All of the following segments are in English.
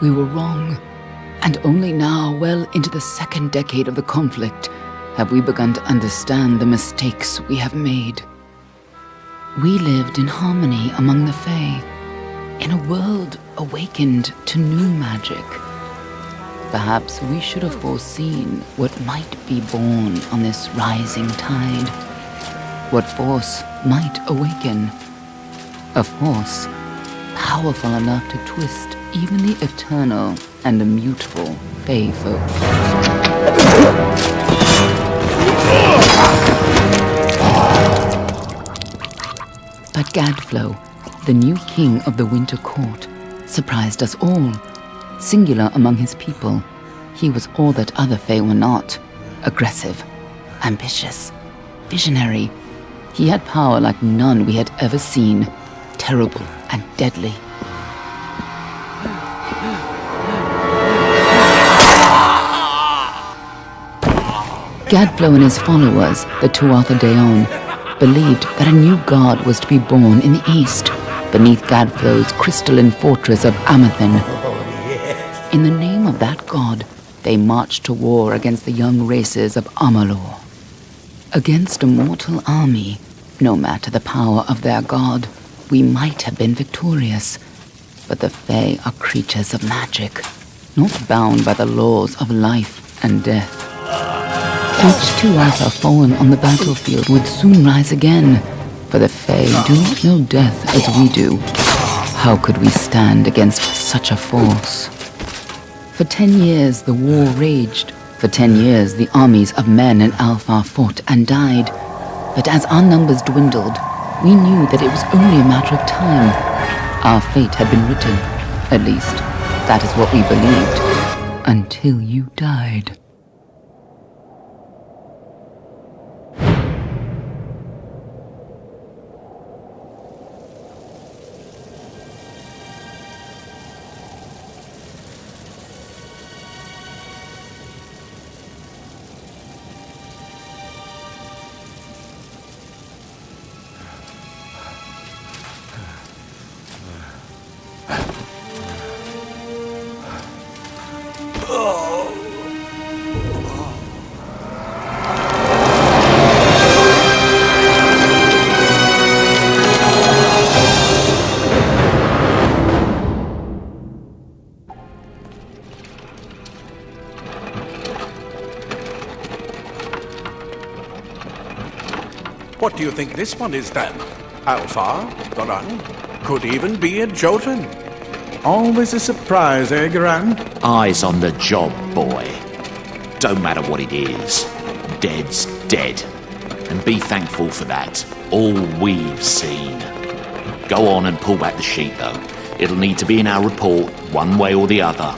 We were wrong, and only now, well into the second decade of the conflict, have we begun to understand the mistakes we have made. We lived in harmony among the Fae, in a world awakened to new magic. Perhaps we should have foreseen what might be born on this rising tide. What force might awaken. A force powerful enough to twist even the eternal and immutable Fae folk. But Gadflow, the new king of the Winter Court, surprised us all. Singular among his people, he was all that other Fae were not. Aggressive, ambitious, visionary. He had power like none we had ever seen, terrible and deadly. Gadflow and his followers, the Tuatha Deon, believed that a new god was to be born in the east, beneath Gadflow's crystalline fortress of Amathin. In the name of that god, they marched to war against the young races of Amallur. Against a mortal army, no matter the power of their god, we might have been victorious. But the Fae are creatures of magic, not bound by the laws of life and death. Each Tuatha fallen on the battlefield would soon rise again, for the Fae do not know death as we do. How could we stand against such a force? For 10 years the war raged. For 10 years the armies of men and Alpha fought and died. But as our numbers dwindled, we knew that it was only a matter of time. Our fate had been written. At least, that is what we believed. Until you died. What do you think this one is then? Alpha? Garan? Could even be a Jotun. Always a surprise, eh, Garan? Eyes on the job, boy. Don't matter what it is. Dead's dead. And be thankful for that. All we've seen. Go on and pull back the sheet, though. It'll need to be in our report, one way or the other.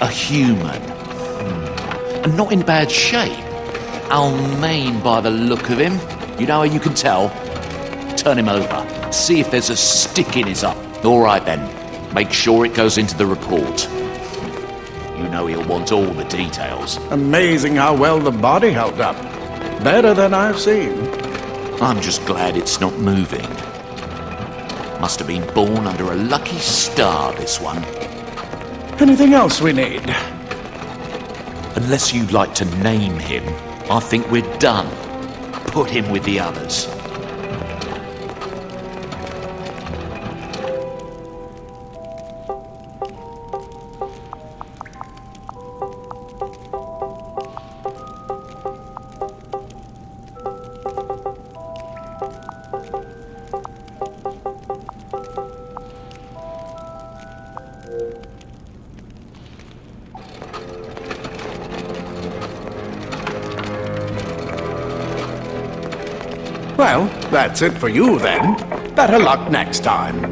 A human. And not in bad shape. Almain by the look of him. You know how you can tell? Turn him over. See if there's a stick in his eye. All right then. Make sure it goes into the report. You know he'll want all the details. Amazing how well the body held up. Better than I've seen. I'm just glad it's not moving. Must have been born under a lucky star, this one. Anything else we need? Unless you'd like to name him, I think we're done. Put him with the others. Well, that's it for you then. Better luck next time.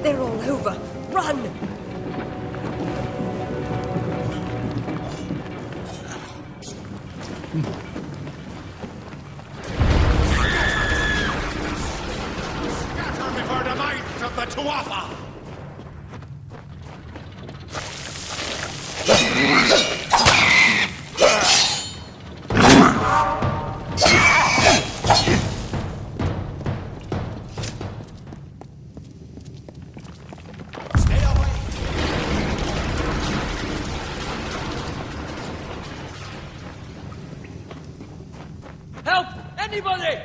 They're all over. Run! Scatter before the might of the Tuatha! Help! Anybody!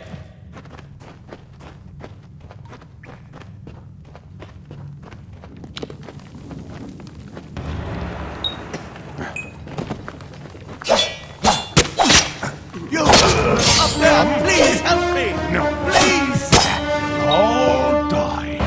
You! Up there! Please help me! No! Please! All die.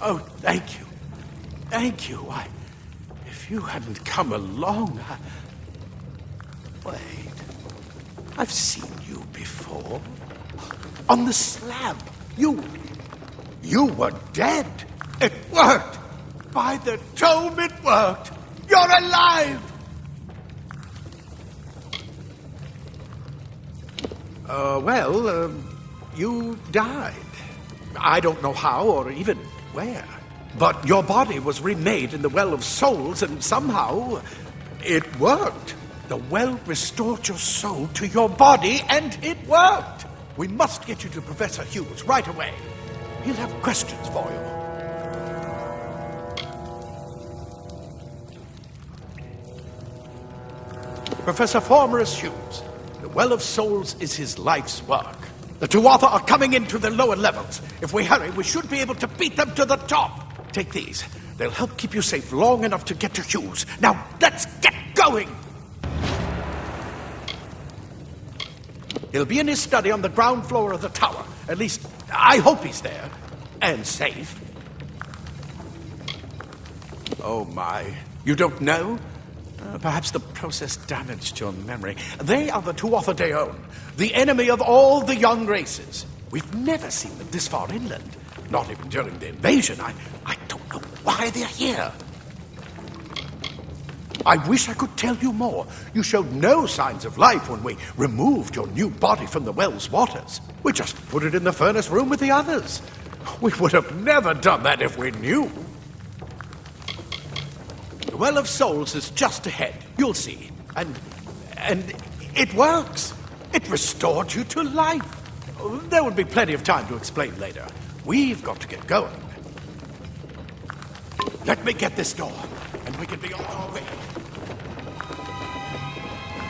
Oh, thank you. Thank you. If you hadn't come along, Wait. I've seen you before. On the slab. You were dead. It worked. By the tome, it worked. You're alive. You died. I don't know how or even where. But your body was remade in the Well of Souls, and somehow it worked. The well restored your soul to your body, and it worked. We must get you to Professor Hughes right away. He'll have questions for you. Professor Formorus Hughes, the Well of Souls is his life's work. The Tuatha are coming into the lower levels. If we hurry, we should be able to beat them to the top. Take these. They'll help keep you safe long enough to get to Hughes. Now, let's get going! He'll be in his study on the ground floor of the tower. At least, I hope he's there. And safe. Oh my. You don't know? Perhaps the process damaged your memory. They are the Tuatha Deon, the enemy of all the young races. We've never seen them this far inland. Not even during the invasion. I don't know why they're here. I wish I could tell you more. You showed no signs of life when we removed your new body from the well's waters. We just put it in the furnace room with the others. We would have never done that if we knew. The Well of Souls is just ahead. You'll see. And it works. It restored you to life. There will be plenty of time to explain later. We've got to get going. Let me get this door, and we can be on our way.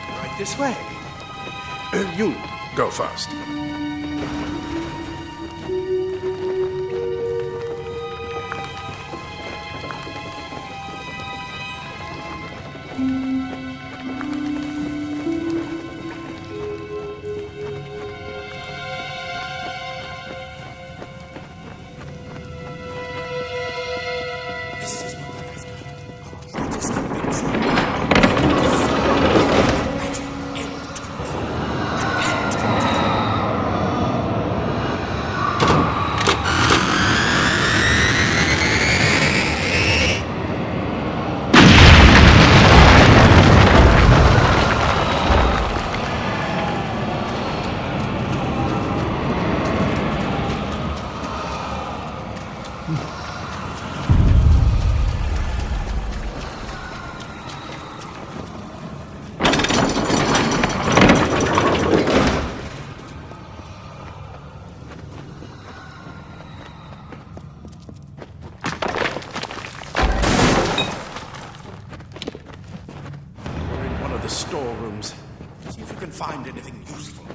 Right this way. You go first. The storerooms. See if you can find anything useful.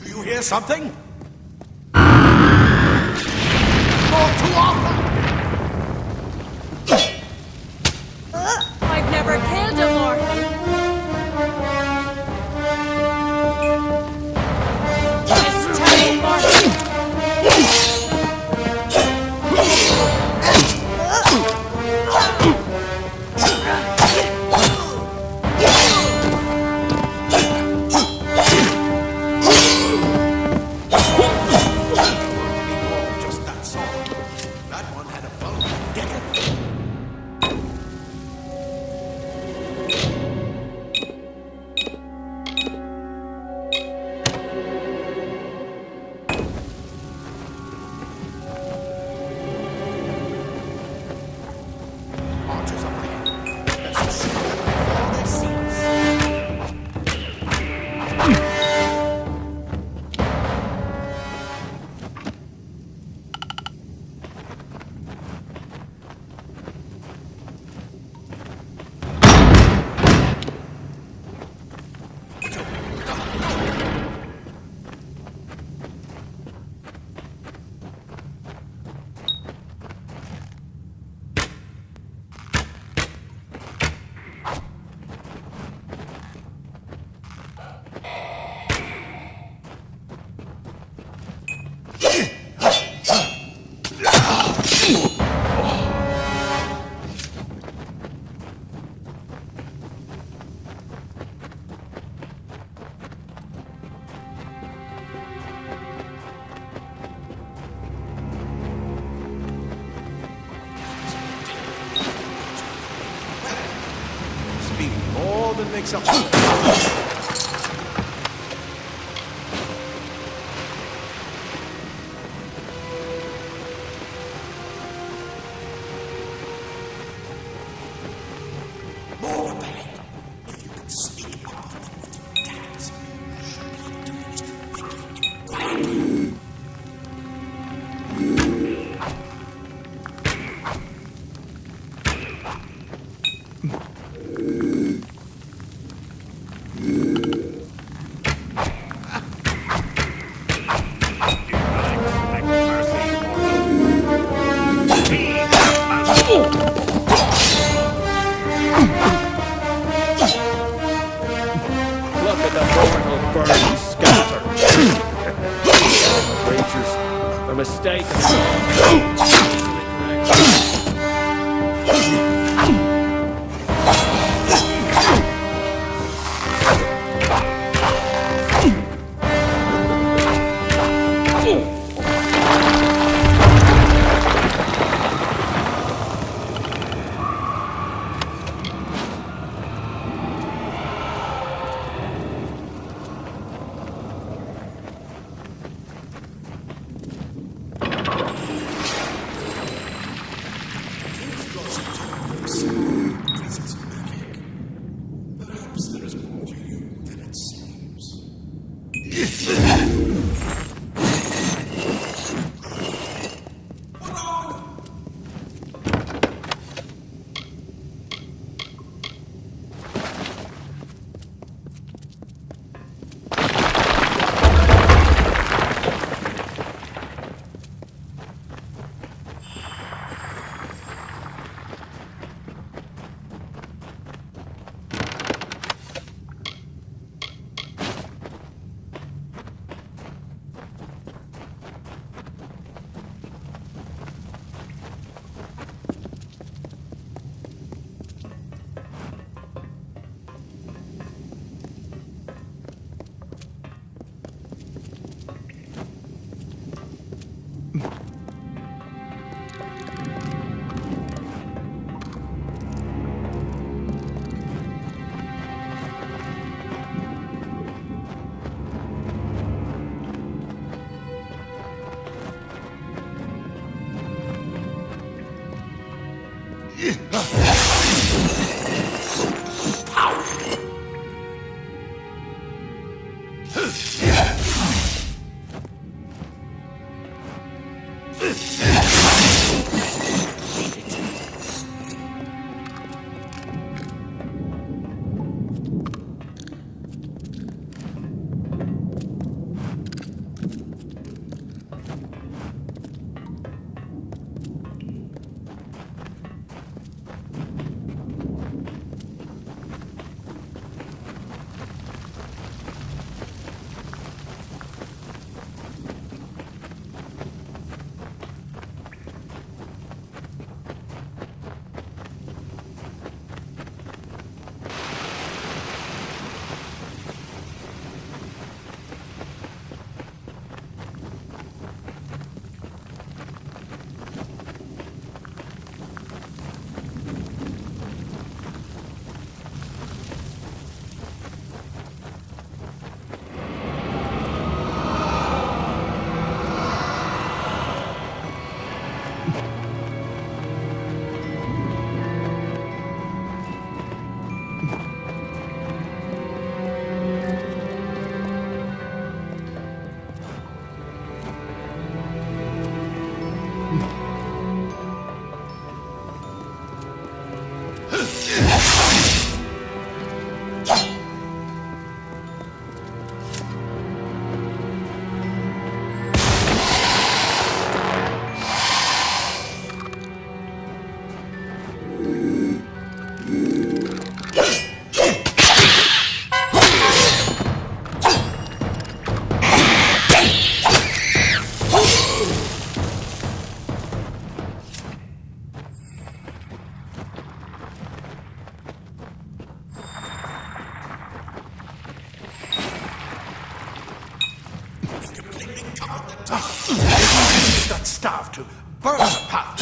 You hear something? More Tuatha! I've never killed a lord. This terrible mark. that makes up. Look at the mortal burn and scatter. Creatures are mistaken. Use that staff to burn the path.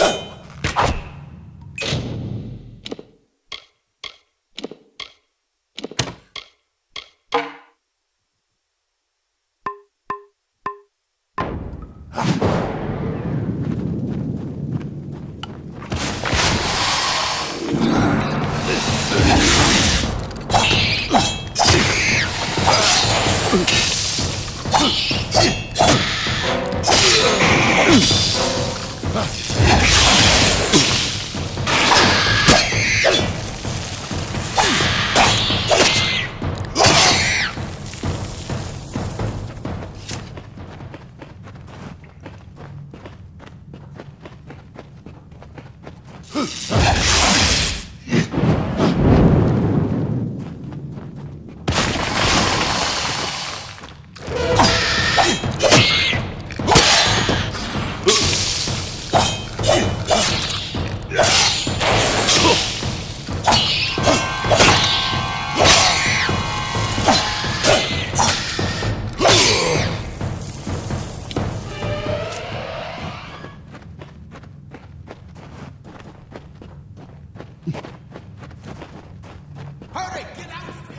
Hurry, get out of here!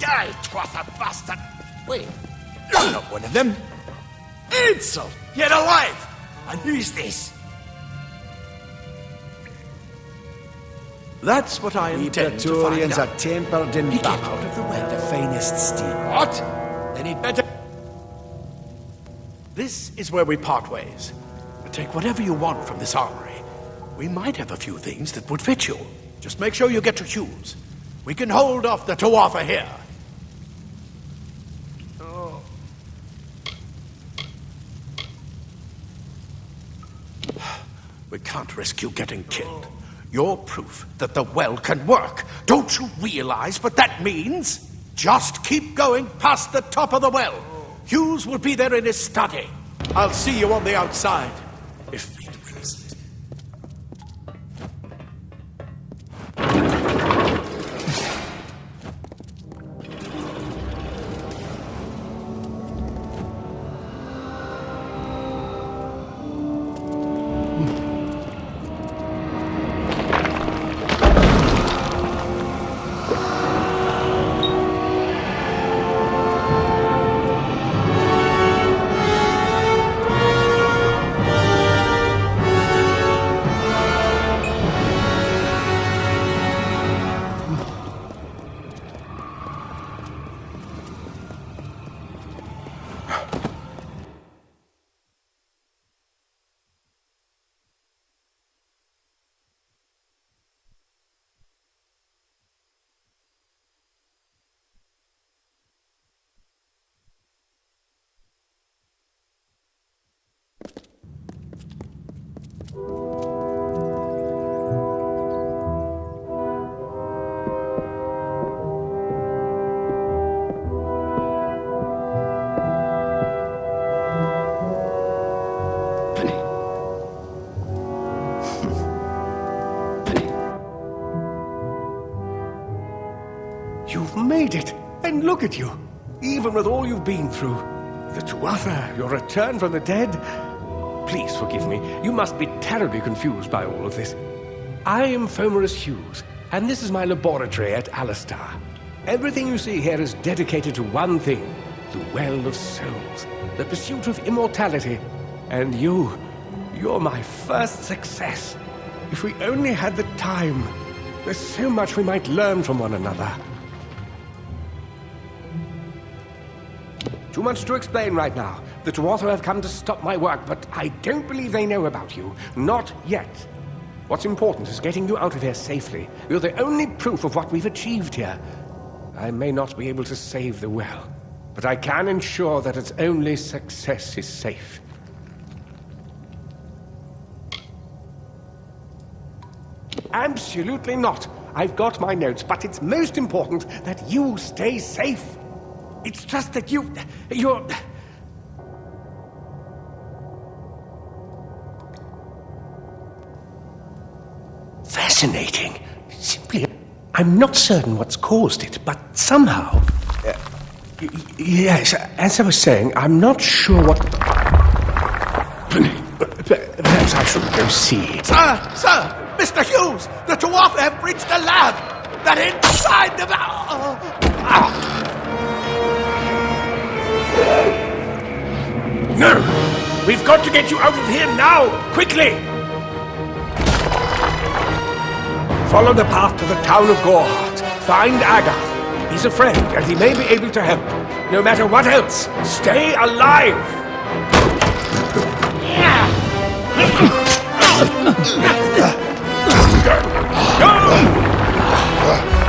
Die, Twatha bastard! Wait, you're not one of them. Insult! Yet alive! And who's this? That's what I intend to find Praetorians out. are tempered in Get battle. out of the way. The finest steel. What? Then he'd better... This is where we part ways. Take whatever you want from this armory. We might have a few things that would fit you. Just make sure you get to Hughes. We can hold off the Tuatha here. We can't risk you getting killed. You're proof that the well can work. Don't you realize what that means? Just keep going past the top of the well. Hughes will be there in his study. I'll see you on the outside, if fate wills it. You've made it, and look at you. Even with all you've been through. The Tuatha, your return from the dead. Please forgive me. You must be terribly confused by all of this. I am Fomerus Hughes, and this is my laboratory at Alistar. Everything you see here is dedicated to one thing, the Well of Souls, the pursuit of immortality. And you're my first success. If we only had the time, there's so much we might learn from one another. Too much to explain right now. The Tuatha have come to stop my work, but I don't believe they know about you. Not yet. What's important is getting you out of here safely. You're the only proof of what we've achieved here. I may not be able to save the well, but I can ensure that its only success is safe. Absolutely not. I've got my notes, but it's most important that you stay safe. It's just that you're... Fascinating. Simply, I'm not certain what's caused it, but somehow... yes, as I was saying, I'm not sure what... Perhaps I should go see. Sir! Mr. Hughes! The Tuatha have reached the lab! They're inside the... No! We've got to get you out of here now! Quickly! Follow the path to the town of Gorhart. Find Agath. He's a friend, and he may be able to help. No matter what else, stay alive! Go!